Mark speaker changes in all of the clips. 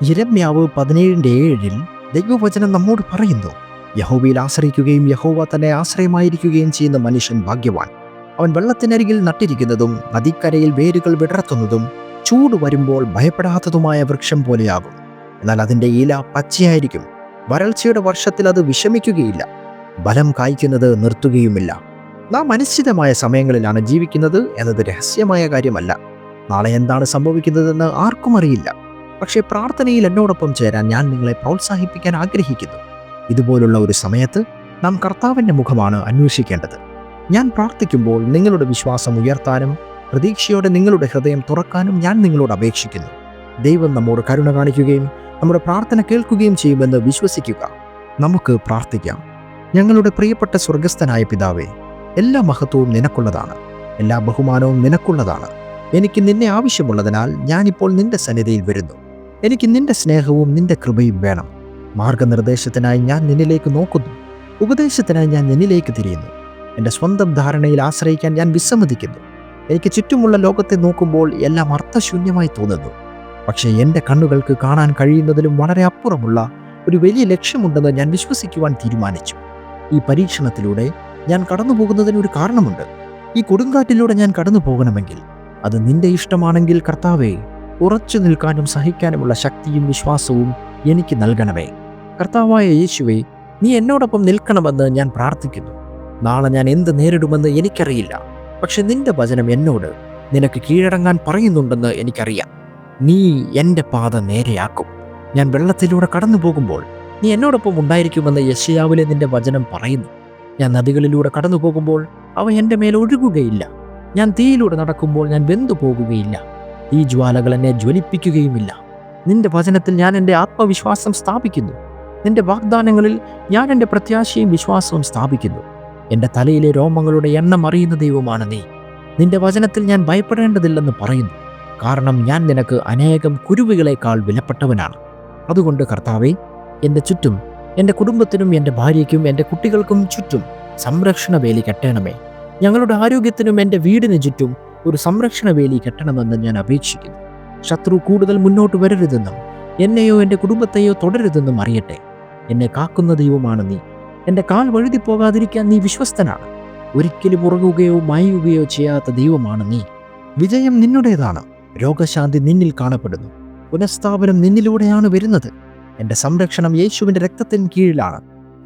Speaker 1: യിരെമ്യാവ് 17:7 ദൈവവചനം നമ്മോട് പറയുന്നു, യഹോവയിൽ ആശ്രയിക്കുകയും യഹോവ തന്നെ ആശ്രയമായിരിക്കുകയും ചെയ്യുന്ന മനുഷ്യൻ ഭാഗ്യവാൻ. അവൻ വെള്ളത്തിനരികിൽ നട്ടിരിക്കുന്നതും നദിക്കരയിൽ വേരുകൾ വിടർത്തുന്നതും ചൂട് വരുമ്പോൾ ഭയപ്പെടാത്തതുമായ വൃക്ഷം പോലെയാകും. എന്നാൽ അതിൻ്റെ ഇല പച്ചയായിരിക്കും. വരൾച്ചയുടെ വർഷത്തിൽ അത് വിഷമിക്കുകയില്ല. ബലം കായ്ക്കുന്നത് നിർത്തുകയുമില്ല. നാം അനിശ്ചിതമായ സമയങ്ങളിലാണ് ജീവിക്കുന്നത് എന്നത് രഹസ്യമായ കാര്യമല്ല. നാളെ എന്താണ് സംഭവിക്കുന്നതെന്ന് ആർക്കും അറിയില്ല. പക്ഷേ പ്രാർത്ഥനയിൽ എന്നോടൊപ്പം ചേരാൻ ഞാൻ നിങ്ങളെ പ്രോത്സാഹിപ്പിക്കാൻ ആഗ്രഹിക്കുന്നു. ഇതുപോലുള്ള ഒരു സമയത്ത് നാം കർത്താവിൻ്റെ മുഖമാണ് അന്വേഷിക്കേണ്ടത്. ഞാൻ പ്രാർത്ഥിക്കുമ്പോൾ നിങ്ങളുടെ വിശ്വാസം ഉയർത്താനും പ്രതീക്ഷയോടെ നിങ്ങളുടെ ഹൃദയം തുറക്കാനും ഞാൻ നിങ്ങളോട് അപേക്ഷിക്കുന്നു. ദൈവം നമ്മോട് കരുണ കാണിക്കുകയും നമ്മുടെ പ്രാർത്ഥന കേൾക്കുകയും ചെയ്യുമെന്ന് വിശ്വസിക്കുക. നമുക്ക് പ്രാർത്ഥിക്കാം. ഞങ്ങളുടെ പ്രിയപ്പെട്ട സ്വർഗസ്ഥനായ പിതാവേ, എല്ലാ മഹത്വവും നിനക്കുള്ളതാണ്, എല്ലാ ബഹുമാനവും നിനക്കുള്ളതാണ്. എനിക്ക് നിന്നെ ആവശ്യമുള്ളതിനാൽ ഞാനിപ്പോൾ നിന്റെ സന്നിധിയിൽ വരുന്നു. എനിക്ക് നിന്റെ സ്നേഹവും നിന്റെ കൃപയും വേണം. മാർഗനിർദ്ദേശത്തിനായി ഞാൻ നിന്നിലേക്ക് നോക്കുന്നു. ഉപദേശത്തിനായി ഞാൻ നിന്നിലേക്ക് തിരിയുന്നു. എൻ്റെ സ്വന്തം ധാരണയിൽ ആശ്രയിക്കാൻ ഞാൻ വിസമ്മതിക്കുന്നു. എനിക്ക് ചുറ്റുമുള്ള ലോകത്തെ നോക്കുമ്പോൾ എല്ലാം അർത്ഥശൂന്യമായി തോന്നുന്നു. പക്ഷേ എൻ്റെ കണ്ണുകൾക്ക് കാണാൻ കഴിയുന്നതിലും വളരെ അപ്പുറമുള്ള ഒരു വലിയ ലക്ഷ്യമുണ്ടെന്ന് ഞാൻ വിശ്വസിക്കുവാൻ തീരുമാനിച്ചു. ഈ പരീക്ഷണത്തിലൂടെ ഞാൻ കടന്നു പോകുന്നതിന് ഒരു കാരണമുണ്ട്. ഈ കൊടുങ്കാറ്റിലൂടെ ഞാൻ കടന്നു പോകണമെങ്കിൽ അത് നിന്റെ ഇഷ്ടമാണെങ്കിൽ കർത്താവേ, ഉറച്ചു നിൽക്കാനും സഹിക്കാനുമുള്ള ശക്തിയും വിശ്വാസവും എനിക്ക് നൽകണമേ. കർത്താവായ യേശുവേ, നീ എന്നോടൊപ്പം നിൽക്കണമെന്ന് ഞാൻ പ്രാർത്ഥിക്കുന്നു. നാളെ ഞാൻ എന്ത് നേരിടുമെന്ന് എനിക്കറിയില്ല. പക്ഷെ നിന്റെ വചനം എന്നോട് നിനക്ക് കീഴടങ്ങാൻ പറയുന്നുണ്ടെന്ന് എനിക്കറിയാം. നീ എൻ്റെ പാത നേരെയാക്കും. ഞാൻ വെള്ളത്തിലൂടെ കടന്നു പോകുമ്പോൾ നീ എന്നോടൊപ്പം ഉണ്ടായിരിക്കുമെന്ന് യെശയ്യാവിലെ നിന്റെ വചനം പറയുന്നു. ഞാൻ നദികളിലൂടെ കടന്നു പോകുമ്പോൾ അവ എൻ്റെ മേൽ ഒഴുകുകയില്ല. ഞാൻ തീയിലൂടെ നടക്കുമ്പോൾ ഞാൻ വെന്തു പോകുകയില്ല. ഈ ജ്വാലകൾ എന്നെ ജ്വലിപ്പിക്കുകയുമില്ല. നിന്റെ വചനത്തിൽ ഞാൻ എൻ്റെ ആത്മവിശ്വാസം സ്ഥാപിക്കുന്നു. നിന്റെ വാഗ്ദാനങ്ങളിൽ ഞാൻ എൻ്റെ പ്രത്യാശയും വിശ്വാസവും സ്ഥാപിക്കുന്നു. എൻ്റെ തലയിലെ രോമങ്ങളുടെ എണ്ണം അറിയുന്ന ദൈവമാണ് നീ. നിന്റെ വചനത്തിൽ ഞാൻ ഭയപ്പെടേണ്ടതില്ലെന്ന് പറയുന്നു. കാരണം ഞാൻ നിനക്ക് അനേകം കുരുവികളെക്കാൾ വിലപ്പെട്ടവനാണ്. അതുകൊണ്ട് കർത്താവേ, എൻ്റെ ചുറ്റും, എൻ്റെ കുടുംബത്തിനും എൻ്റെ ഭാര്യയ്ക്കും എൻ്റെ കുട്ടികൾക്കും ചുറ്റും സംരക്ഷണ വേലി കെട്ടണമേ. ഞങ്ങളുടെ ആരോഗ്യത്തിനും എൻ്റെ വീടിന് ചുറ്റും ഒരു സംരക്ഷണ വേലി കെട്ടണമെന്ന് ഞാൻ അപേക്ഷിക്കുന്നു. ശത്രു കൂടുതൽ മുന്നോട്ട് വരരുതെന്നും എന്നെയോ എൻ്റെ കുടുംബത്തെയോ തുടരുതെന്നും അറിയട്ടെ. എന്നെ കാക്കുന്ന ദൈവമാണ് നീ. എൻ്റെ കാൽ വഴുതി പോകാതിരിക്കാൻ നീ വിശ്വസ്തനാണ്. ഒരിക്കലും ഉറങ്ങുകയോ മായുകയോ ചെയ്യാത്ത ദൈവമാണ് നീ. വിജയം നിന്നുടേതാണ്. രോഗശാന്തി നിന്നിൽ കാണപ്പെടുന്നു. പുനഃസ്ഥാപനം നിന്നിലൂടെയാണ് വരുന്നത്. എൻ്റെ സംരക്ഷണം യേശുവിൻ്റെ രക്തത്തിന് കീഴിലാണ്.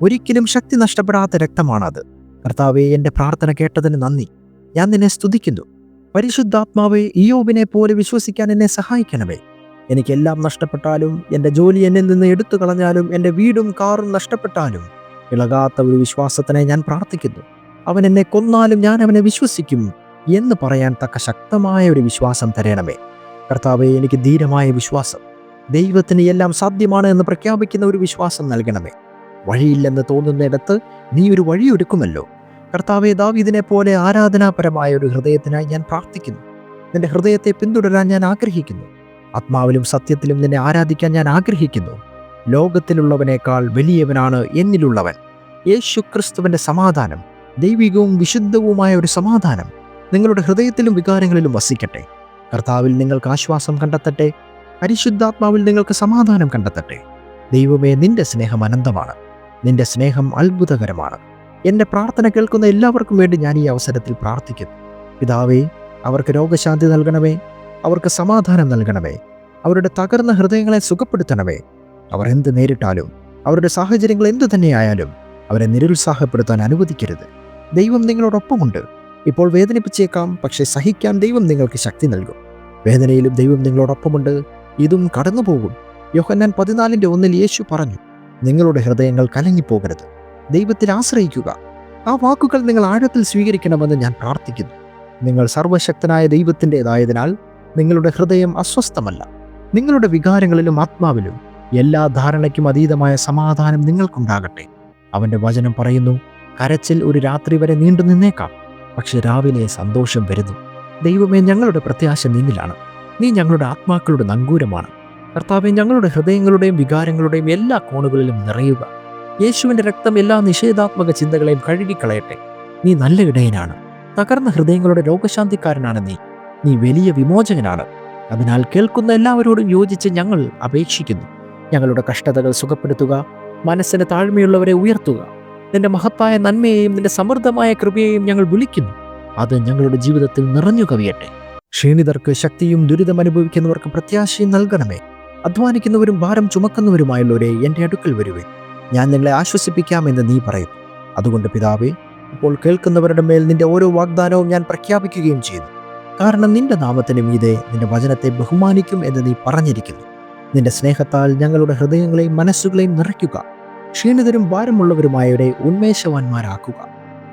Speaker 1: ഒരിക്കലും ശക്തി നഷ്ടപ്പെടാത്ത രക്തമാണത്. കർത്താവേ, എൻ്റെ പ്രാർത്ഥന കേട്ടതിന് നന്ദി. ഞാൻ നിന്നെ സ്തുതിക്കുന്നു. പരിശുദ്ധാത്മാവേ, ഇയ്യോബിനെ പോലെ വിശ്വസിക്കാൻ എന്നെ സഹായിക്കണമേ. എനിക്കെല്ലാം നഷ്ടപ്പെട്ടാലും, എൻ്റെ ജോലി എന്നിൽ നിന്ന് എടുത്തു കളഞ്ഞാലും, എൻ്റെ വീടും കാറും നഷ്ടപ്പെട്ടാലും ഇളകാത്ത ഒരു വിശ്വാസത്തിനെ ഞാൻ പ്രാർത്ഥിക്കുന്നു. അവൻ എന്നെ കൊന്നാലും ഞാൻ അവനെ വിശ്വസിക്കും എന്ന് പറയാൻ തക്ക ശക്തമായ ഒരു വിശ്വാസം തരണമേ. കർത്താവേ, എനിക്ക് ധീരമായ വിശ്വാസം, ദൈവത്തിന് എല്ലാം സാധ്യമാണ് എന്ന് പ്രഖ്യാപിക്കുന്ന ഒരു വിശ്വാസം നൽകണമേ. വഴിയില്ലെന്ന് തോന്നുന്നിടത്ത് നീ ഒരു വഴിയൊരുക്കുമല്ലോ. കർത്താവേ, ദാവീദിനെ പോലെ ആരാധനാപരമായ ഒരു ഹൃദയത്തിനായി ഞാൻ പ്രാർത്ഥിക്കുന്നു. നിന്റെ ഹൃദയത്തെ പിന്തുടരാൻ ഞാൻ ആഗ്രഹിക്കുന്നു. ആത്മാവിലും സത്യത്തിലും നിന്നെ ആരാധിക്കാൻ ഞാൻ ആഗ്രഹിക്കുന്നു. ലോകത്തിലുള്ളവനേക്കാൾ വലിയവനാണ് എന്നിലുള്ളവൻ. യേശു ക്രിസ്തുവിൻ്റെ സമാധാനം, ദൈവികവും വിശുദ്ധവുമായ ഒരു സമാധാനം നിങ്ങളുടെ ഹൃദയത്തിലും വികാരങ്ങളിലും വസിക്കട്ടെ. കർത്താവിൽ നിങ്ങൾക്ക് ആശ്വാസം കണ്ടെത്തട്ടെ. പരിശുദ്ധാത്മാവിൽ നിങ്ങൾക്ക് സമാധാനം കണ്ടെത്തട്ടെ. ദൈവമേ, നിന്റെ സ്നേഹം അനന്തമാണ്. നിന്റെ സ്നേഹം അത്ഭുതകരമാണ്. എൻ്റെ പ്രാർത്ഥന കേൾക്കുന്ന എല്ലാവർക്കും വേണ്ടി ഞാൻ ഈ അവസരത്തിൽ പ്രാർത്ഥിക്കുന്നു. പിതാവേ, അവർക്ക് രോഗശാന്തി നൽകണമേ. അവർക്ക് സമാധാനം നൽകണമേ. അവരുടെ തകർന്ന ഹൃദയങ്ങളെ സുഖപ്പെടുത്തണമേ. അവർ എന്ത് നേരിട്ടാലും, അവരുടെ സാഹചര്യങ്ങൾ എന്തു തന്നെയായാലും അവരെ നിരുത്സാഹപ്പെടുത്താൻ അനുവദിക്കരുത്. ദൈവം നിങ്ങളോടൊപ്പമുണ്ട്. ഇപ്പോൾ വേദനിപ്പിച്ചേക്കാം, പക്ഷേ സഹിക്കാൻ ദൈവം നിങ്ങൾക്ക് ശക്തി നൽകും. വേദനയിലും ദൈവം നിങ്ങളോടൊപ്പമുണ്ട്. ഇതും കടന്നു പോകും. യോഹന്നാൻ 14:1 യേശു പറഞ്ഞു, നിങ്ങളുടെ ഹൃദയങ്ങൾ കലങ്ങിപ്പോകരുത്, ദൈവത്തിൽ ആശ്രയിക്കുക. ആ വാക്കുകൾ നിങ്ങൾ ആഴത്തിൽ സ്വീകരിക്കണമെന്ന് ഞാൻ പ്രാർത്ഥിക്കുന്നു. നിങ്ങൾ സർവശക്തനായ ദൈവത്തിൻ്റെതായതിനാൽ നിങ്ങളുടെ ഹൃദയം അസ്വസ്ഥമല്ല. നിങ്ങളുടെ വികാരങ്ങളിലും ആത്മാവിലും എല്ലാ ധാരണയ്ക്കും അതീതമായ സമാധാനം നിങ്ങൾക്കുണ്ടാകട്ടെ. അവൻ്റെ വചനം പറയുന്നു, കരച്ചിൽ ഒരു രാത്രി വരെ നീണ്ടു നിന്നേക്കാം, പക്ഷെ രാവിലെ സന്തോഷം വരുന്നു. ദൈവമേ, ഞങ്ങളുടെ പ്രത്യാശ നിന്നിലാണ്. നീ ഞങ്ങളുടെ ആത്മാക്കളുടെ നങ്കൂരമാണ്. കർത്താവേ, ഞങ്ങളുടെ ഹൃദയങ്ങളുടെയും വികാരങ്ങളുടെയും എല്ലാ കോണുകളിലും നിറയുക. യേശുവിൻ്റെ രക്തം എല്ലാ നിഷേധാത്മക ചിന്തകളെയും കഴുകിക്കളയട്ടെ. നീ നല്ല ഇടയനാണ്. തകർന്ന ഹൃദയങ്ങളുടെ രോഗശാന്തിക്കാരനാണ് നീ. നീ വലിയ വിമോചകനാണ്. അതിനാൽ കേൾക്കുന്ന എല്ലാവരോടും യോജിച്ച് ഞങ്ങൾ അപേക്ഷിക്കുന്നു. ഞങ്ങളുടെ കഷ്ടതകൾ സുഖപ്പെടുത്തുക, മനസ്സിന് താഴ്മയുള്ളവരെ ഉയർത്തുക. നിന്റെ മഹത്തായ നന്മയെയും നിന്റെ സമൃദ്ധമായ കൃപയെയും ഞങ്ങൾ വിളിക്കുന്നു. അത് ഞങ്ങളുടെ ജീവിതത്തിൽ നിറഞ്ഞു കവിയട്ടെ. ക്ഷീണിതർക്ക് ശക്തിയും ദുരിതമനുഭവിക്കുന്നവർക്ക് പ്രത്യാശയും നൽകണമേ. അധ്വാനിക്കുന്നവരും ഭാരം ചുമക്കുന്നവരുമായുള്ളവരെ എൻ്റെ അടുക്കൽ വരുവേ, ഞാൻ നിങ്ങളെ ആശ്വസിപ്പിക്കാമെന്ന് നീ പറയും. അതുകൊണ്ട് പിതാവേ, ഇപ്പോൾ കേൾക്കുന്നവരുടെ മേൽ നിന്റെ ഓരോ വാഗ്ദാനവും ഞാൻ പ്രഖ്യാപിക്കുകയും ചെയ്യുന്നു. കാരണം നിന്റെ നാമത്തിന് മീതെ നിന്റെ വചനത്തെ ബഹുമാനിക്കും എന്ന് നീ പറഞ്ഞിരിക്കുന്നു. നിന്റെ സ്നേഹത്താൽ ഞങ്ങളുടെ ഹൃദയങ്ങളെയും മനസ്സുകളെയും നിറയ്ക്കുക. ക്ഷീണിതരും ഭാരമുള്ളവരുമായവരെ ഉന്മേഷവാന്മാരാക്കുക.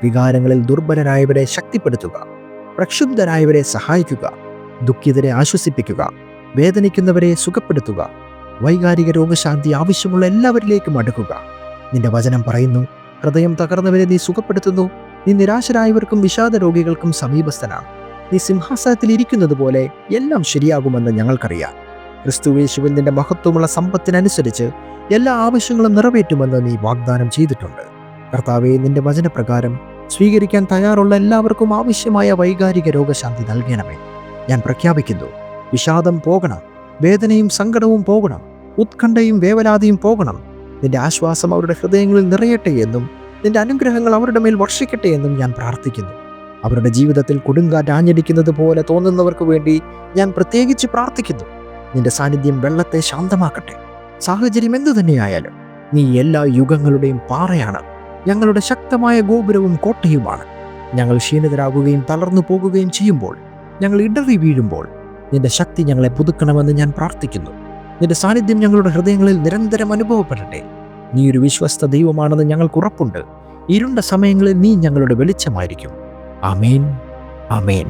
Speaker 1: വികാരങ്ങളിൽ ദുർബലരായവരെ ശക്തിപ്പെടുത്തുക. പ്രക്ഷുബ്ധരായവരെ സഹായിക്കുക. ദുഃഖിതരെ ആശ്വസിപ്പിക്കുക. വേദനിക്കുന്നവരെ സുഖപ്പെടുത്തുക. വൈകാരിക രോഗശാന്തി ആവശ്യമുള്ള എല്ലാവരിലേക്കും അടുക്കുക. നിന്റെ വചനം പറയുന്നു, ഹൃദയം തകർന്നവരെ നീ സുഖപ്പെടുത്തുന്നു. നീ നിരാശരായവർക്കും വിഷാദ രോഗികൾക്കും സമീപസ്ഥനാണ്. നീ സിംഹാസനത്തിൽ ഇരിക്കുന്നത് പോലെ എല്ലാം ശരിയാകുമെന്ന് ഞങ്ങൾക്കറിയാം. ക്രിസ്തുയേശുവിൽ നിന്റെ മഹത്വമുള്ള സമ്പത്തിനനുസരിച്ച് എല്ലാ ആവശ്യങ്ങളും നിറവേറ്റുമെന്ന് നീ വാഗ്ദാനം ചെയ്തിട്ടുണ്ട്. കർത്താവെ, നിന്റെ വചനപ്രകാരം സ്വീകരിക്കാൻ തയ്യാറുള്ള എല്ലാവർക്കും ആവശ്യമായ വൈകാരിക രോഗശാന്തി നൽകണമേ. ഞാൻ പ്രഖ്യാപിക്കുന്നു, വിഷാദം പോകണം, വേദനയും സങ്കടവും പോകണം, ഉത്കണ്ഠയും വേവലാതിയും പോകണം. നിന്റെ ആശ്വാസം അവരുടെ ഹൃദയങ്ങളിൽ നിറയട്ടെ എന്നും നിന്റെ അനുഗ്രഹങ്ങൾ അവരുടെ മേൽ വർഷിക്കട്ടെ എന്നും ഞാൻ പ്രാർത്ഥിക്കുന്നു. അവരുടെ ജീവിതത്തിൽ കൊടുങ്കാറ്റ് ആഞ്ഞടിക്കുന്നത് പോലെ തോന്നുന്നവർക്ക് വേണ്ടി ഞാൻ പ്രത്യേകിച്ച് പ്രാർത്ഥിക്കുന്നു. നിന്റെ സാന്നിധ്യം വെള്ളത്തെ ശാന്തമാക്കട്ടെ. സാഹചര്യം എന്തു തന്നെയായാലും നീ എല്ലാ യുഗങ്ങളുടെയും പാറയാണ്, ഞങ്ങളുടെ ശക്തമായ ഗോപുരവും കോട്ടയുമാണ്. ഞങ്ങൾ ക്ഷീണിതരാകുകയും തളർന്നു പോകുകയും ചെയ്യുമ്പോൾ, ഞങ്ങൾ ഇടറി വീഴുമ്പോൾ നിന്റെ ശക്തി ഞങ്ങളെ പുതുക്കണമെന്ന് ഞാൻ പ്രാർത്ഥിക്കുന്നു. നിന്റെ സാന്നിധ്യം ഞങ്ങളുടെ ഹൃദയങ്ങളിൽ നിരന്തരം അനുഭവപ്പെടട്ടെ. നീ ഒരു വിശ്വസ്ത ദൈവമാണെന്ന് ഞങ്ങൾക്ക് ഉറപ്പുണ്ട്. ഇരുണ്ട സമയങ്ങളിൽ നീ ഞങ്ങളുടെ വെളിച്ചമായിരിക്കും. ആമേൻ, ആമേൻ.